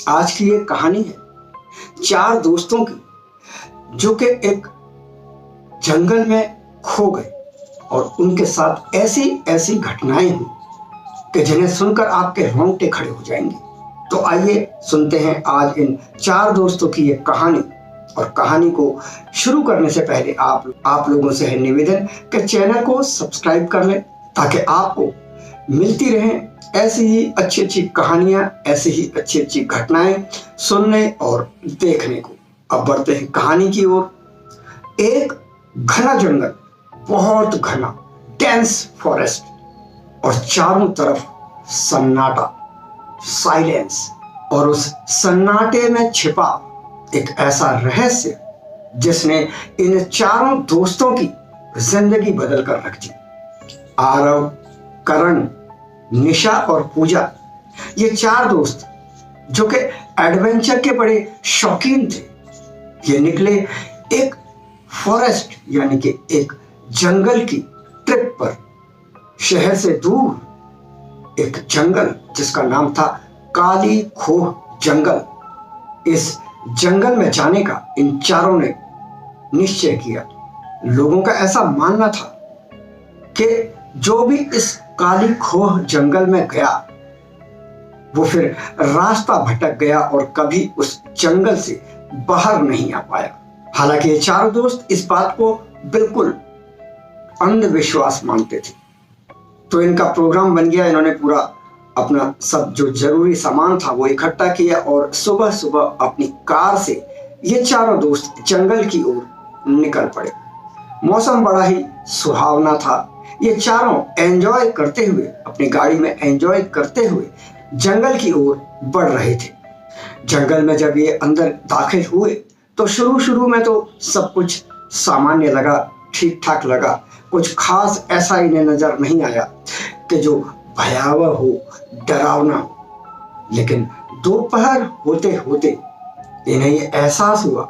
आज की ये कहानी है चार दोस्तों की जो कि एक जंगल में खो गए और उनके साथ ऐसी ऐसी घटनाएं हुई कि जिन्हें सुनकर आपके रोंगटे खड़े हो जाएंगे। तो आइए सुनते हैं आज इन चार दोस्तों की ये कहानी। और कहानी को शुरू करने से पहले आप लोगों से है निवेदन कि चैनल को सब्सक्राइब कर लें ताकि आपको मिलती रहें ऐसी ही अच्छी अच्छी कहानियां, ऐसी ही अच्छी अच्छी घटनाएं सुनने और देखने को। अब बढ़ते हैं कहानी की ओर। एक घना जंगल, बहुत घना, डेंस फॉरेस्ट और चारों तरफ सन्नाटा, साइलेंस। और उस सन्नाटे में छिपा एक ऐसा रहस्य जिसने इन चारों दोस्तों की जिंदगी बदल कर रख दी। आरव, करण, निशा और पूजा, ये चार दोस्त जो कि एडवेंचर के बड़े शौकीन थे, ये निकले एक फॉरेस्ट यानी कि एक जंगल की ट्रिप पर। शहर से दूर एक जंगल जिसका नाम था काली खोह जंगल। इस जंगल में जाने का इन चारों ने निश्चय किया। लोगों का ऐसा मानना था कि जो भी इस काली खोह जंगल में गया वो फिर रास्ता भटक गया और कभी उस जंगल से बाहर नहीं आ पाया। हालांकि ये चारों दोस्त इस बात को बिल्कुल अंधविश्वास मानते थे। तो इनका प्रोग्राम बन गया। इन्होंने पूरा अपना सब जो जरूरी सामान था वो इकट्ठा किया और सुबह सुबह अपनी कार से ये चारों दोस्त जंगल की ओर निकल पड़े। मौसम बड़ा ही सुहावना था। ये चारों एंजॉय करते हुए, अपनी गाड़ी में एंजॉय करते हुए जंगल की ओर बढ़ रहे थे। जंगल में जब ये अंदर दाखिल हुए तो शुरू में तो सब कुछ सामान्य लगा, ठीक ठाक लगा। कुछ खास ऐसा इन्हें नजर नहीं आया कि जो भयावह हो, डरावना हो। लेकिन दोपहर होते होते इन्हें ये एहसास हुआ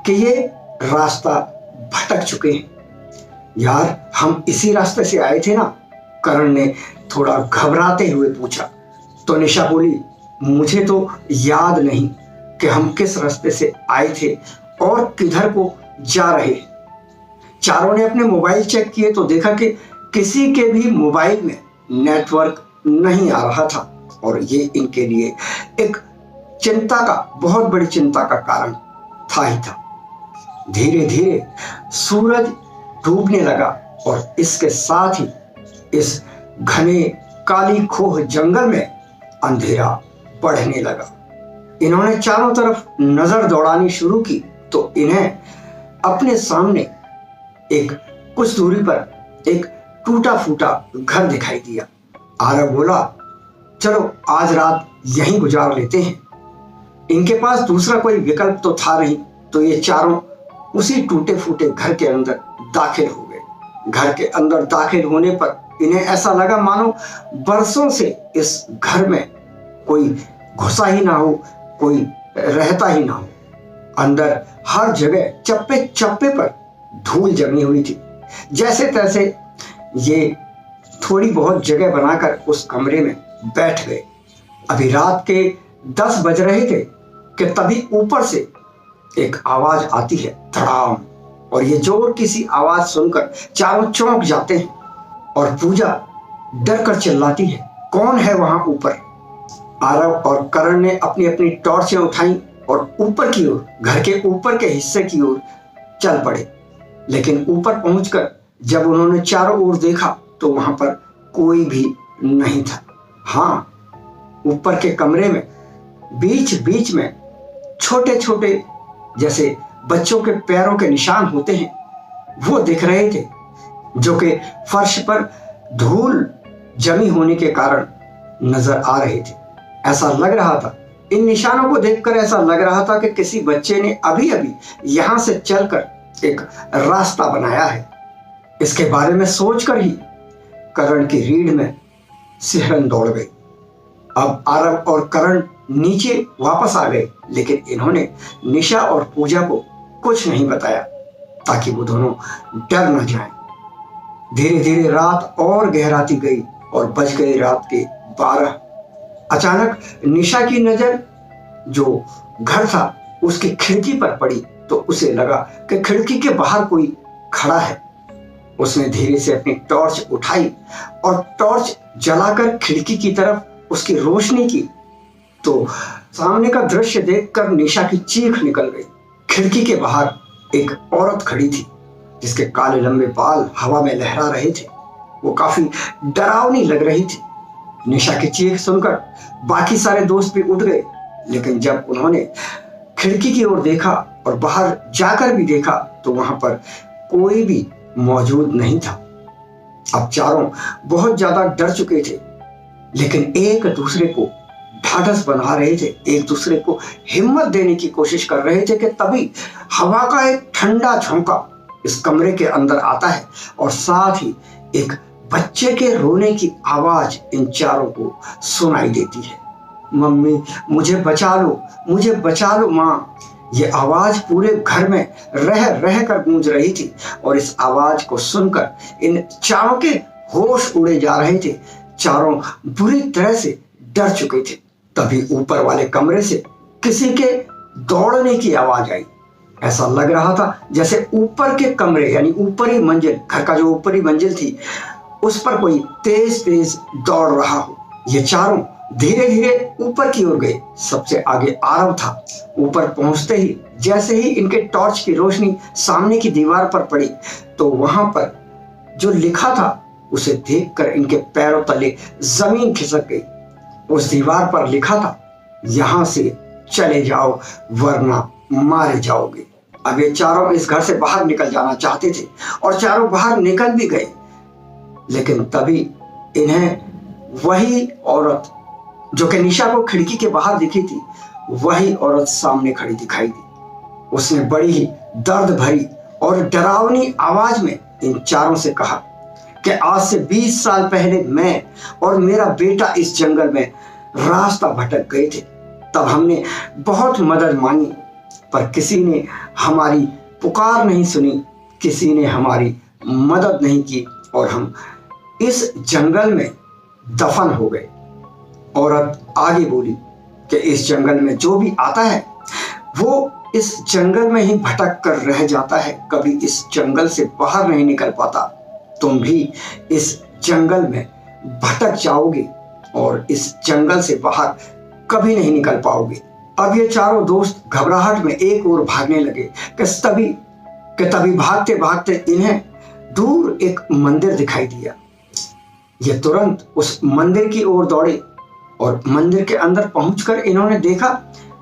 कि ये रास्ता भटक चुके हैं। यार, हम इसी रास्ते से आए थे ना? करण ने थोड़ा घबराते हुए पूछा। तो निशा बोली, मुझे तो याद नहीं कि हम किस रास्ते से आए थे और किधर को जा रहे हैं। चारों ने अपने मोबाइल चेक किए तो देखा कि किसी के भी मोबाइल में नेटवर्क नहीं आ रहा था और ये इनके लिए एक बहुत बड़ी चिंता का कारण था ही था। धीरे धीरे सूरज डूबने लगा और इसके साथ ही इस घने काली खोह जंगल में अंधेरा बढ़ने लगा। इन्होंने चारों तरफ नजर दौड़ानी शुरू की तो इन्हें अपने सामने एक कुछ दूरी पर एक टूटा फूटा घर दिखाई दिया। आरव बोला, चलो आज रात यहीं गुजार लेते हैं। इनके पास दूसरा कोई विकल्प तो था नहीं, तो ये चारों उसी टूटे फूटे घर के अंदर दाखिल हो गए। घर के अंदर दाखिल होने पर इन्हें ऐसा लगा मानो बरसों से इस घर में कोई घुसा ही ना हो, कोई रहता ही ना हो। अंदर हर जगह चप्पे चप्पे पर धूल जमी हुई थी। जैसे तैसे ये थोड़ी बहुत जगह बनाकर उस कमरे में बैठ गए। अभी रात के 10 बज रहे थे कि तभी ऊपर से एक आवाज आती है, धड़ाम। और ये जोर किसी आवाज सुनकर चारों चौंक जाते हैं और पूजा डर कर चिल्लाती है, कौन है वहां ऊपर? आरव और करण ने अपनी अपनी टॉर्चें उठाई और ऊपर की ओर, घर के ऊपर के हिस्से की ओर चल पड़े। लेकिन ऊपर पहुंचकर जब उन्होंने चारों ओर देखा तो वहां पर कोई भी नहीं था। हाँ, ऊपर के कमरे में बीच बीच में छोटे छोटे जैसे बच्चों के पैरों के निशान होते हैं वो दिख रहे थे, जो कि फर्श पर धूल जमी होने के कारण नजर आ रहे थे। ऐसा लग रहा था, इन निशानों को देखकर ऐसा लग रहा था कि किसी बच्चे ने अभी अभी यहां से चलकर एक रास्ता बनाया है। इसके बारे में सोचकर ही करण की रीढ़ में सिहरन दौड़ गई। अब आरव और करण नीचे वापस आ गए, लेकिन इन्होंने निशा और पूजा को कुछ नहीं बताया ताकि वो दोनों डर न जाएं। धीरे धीरे रात और गहराती गई और बज गए रात के 12। अचानक निशा की नजर जो घर था उसकी खिड़की पर पड़ी तो उसे लगा कि खिड़की के बाहर कोई खड़ा है। उसने धीरे से अपनी टॉर्च उठाई और टॉर्च जलाकर खिड़की की तरफ उसकी रोशनी की तो सामने का दृश्य देखकर निशा की चीख निकल गई। खिड़की के बाहर एक औरत खड़ी थी जिसके काले लंबे बाल हवा में लहरा रहे थे। वो काफी डरावनी लग रही थी। निशा की चीख सुनकर बाकी सारे दोस्त भी उठ गए, लेकिन जब उन्होंने खिड़की की ओर देखा और बाहर जाकर भी देखा तो वहां पर कोई भी मौजूद नहीं था। अब चारों बहुत ज्यादा डर चुके थे, लेकिन एक दूसरे को ढाढ़स बना रहे थे, एक दूसरे को हिम्मत देने की कोशिश कर रहे थे कि तभी हवा का एक ठंडा झोंका इस कमरे के अंदर आता है और साथ ही एक बच्चे के रोने की आवाज इन चारों को सुनाई देती है। मम्मी मुझे बचा लो माँ। ये आवाज पूरे घर में रह रह कर गूंज रही थी और इस आवाज को सुनकर इन चारों के होश उड़े जा रहे थे। चारों बुरी तरह से डर चुके थे। तभी ऊपर वाले कमरे से किसी के दौड़ने की आवाज आई। ऐसा लग रहा था जैसे ऊपर के कमरे यानी ऊपरी मंजिल, घर का जो ऊपरी मंजिल थी, उस पर कोई तेज तेज दौड़ रहा हो। ये चारों धीरे धीरे ऊपर की ओर गए। सबसे आगे आरव था। ऊपर पहुंचते ही जैसे ही इनके टॉर्च की रोशनी सामने की दीवार पर पड़ी तो वहां पर जो लिखा था उसे देखकर इनके पैरों तले जमीन खिसक गई। उस दीवार पर लिखा था, यहां से चले जाओ वरना मारे जाओगे। अब ये चारों इस घर से बाहर निकल जाना चाहते थे और चारों बाहर निकल भी गए, लेकिन तभी इन्हें वही औरत जो कि निशा को खिड़की के बाहर दिखी थी, वही औरत सामने खड़ी दिखाई दी। उसने बड़ी ही दर्द भरी और डरावनी आवाज में इन चारों से कहा कि आज से 20 साल पहले मैं और मेरा बेटा इस जंगल में रास्ता भटक गए थे। तब हमने बहुत मदद मांगी पर किसी ने हमारी पुकार नहीं सुनी, किसी ने हमारी मदद नहीं की और हम इस जंगल में दफन हो गए। औरत आगे बोली कि इस जंगल में जो भी आता है वो इस जंगल में ही भटक कर रह जाता है, कभी इस जंगल से बाहर नहीं निकल पाता। तुम भी इस जंगल में भटक जाओगे और इस जंगल से बाहर कभी नहीं निकल पाओगे। अब ये चारों दोस्त घबराहट में एक ओर भागने लगे कि तभी भागते भागते इन्हें दूर एक मंदिर दिखाई दिया। ये तुरंत उस मंदिर की ओर दौड़े और मंदिर के अंदर पहुंचकर इन्होंने देखा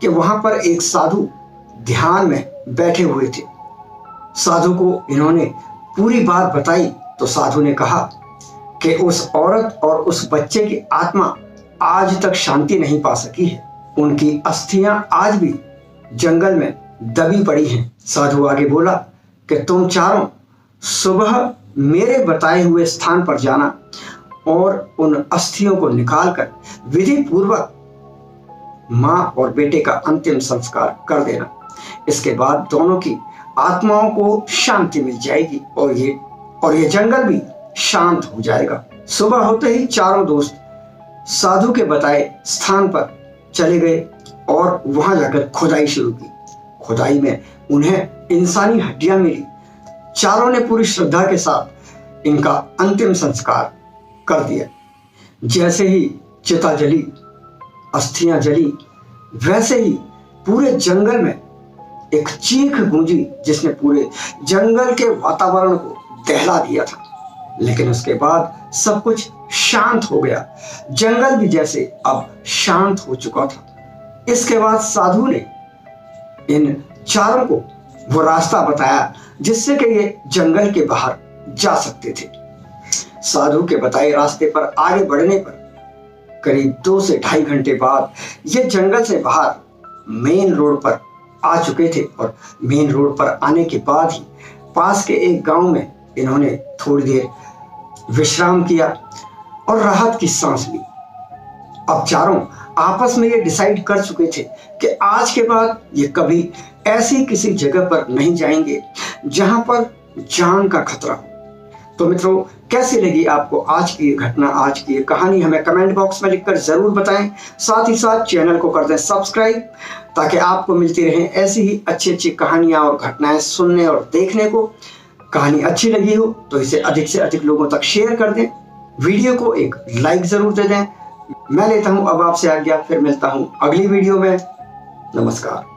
कि वहां पर एक साधु ध्यान में बैठे हुए थे। साधु को इन्होंने पूरी बात बताई तो साधु ने कहा कि उस औरत और उस बच्चे की आत्मा आज तक शांति नहीं पा सकी है। उनकी अस्थियां आज भी जंगल में दबी पड़ी हैं। साधु आगे बोला कि तुम चारों सुबह मेरे बताए हुए स्थान पर जाना और उन अस्थियों को निकालकर विधि पूर्वक मां और बेटे का अंतिम संस्कार कर देना। इसके बाद दोनों की आत्माओं को शांति मिल जाएगी और ये जंगल भी शांत हो जाएगा। सुबह होते ही चारों दोस्त साधु के बताए स्थान पर चले गए और वहां जाकर खुदाई शुरू की। खुदाई में उन्हें इंसानी हड्डियां मिली। चारों ने पूरी श्रद्धा के साथ इनका अंतिम संस्कार कर दिया। जैसे ही चिता जली, अस्थियां जली, वैसे ही पूरे जंगल में एक चीख गूंजी जिसने पूरे जंगल के वातावरण को दहला दिया था। लेकिन उसके बाद सब कुछ शांत हो गया। जंगल भी जैसे अब शांत हो चुका था। इसके बाद साधु ने इन चारों को वो रास्ता बताया जिससे कि ये जंगल के बाहर जा सकते थे। साधु के बताए रास्ते पर आगे बढ़ने पर करीब 2 से 2.5 घंटे बाद ये जंगल से बाहर मेन रोड पर आ चुके थे और मेन रोड पर आने के बाद ही पास के एक गांव में इन्होंने थोड़ी देर विश्राम किया और राहत की सांस ली। अब चारों आपस में ये डिसाइड कर चुके थे कि आज के बाद ये कभी ऐसी किसी जगह पर नहीं जाएंगे जहां पर जान का खतरा हो। तो मित्रों, कैसी लगी आपको आज की घटना, आज की कहानी, हमें कमेंट बॉक्स में लिखकर जरूर बताएं। साथ ही साथ चैनल को कर दें सब्सक्राइब, ताकि आपको मिलती रहे ऐसी ही अच्छी अच्छी कहानियां और घटनाएं सुनने और देखने को। कहानी अच्छी लगी हो तो इसे अधिक से अधिक लोगों तक शेयर कर दें, वीडियो को एक लाइक जरूर दे दें। मैं लेता हूं अब आपसे आज्ञा, फिर मिलता हूं अगली वीडियो में। नमस्कार।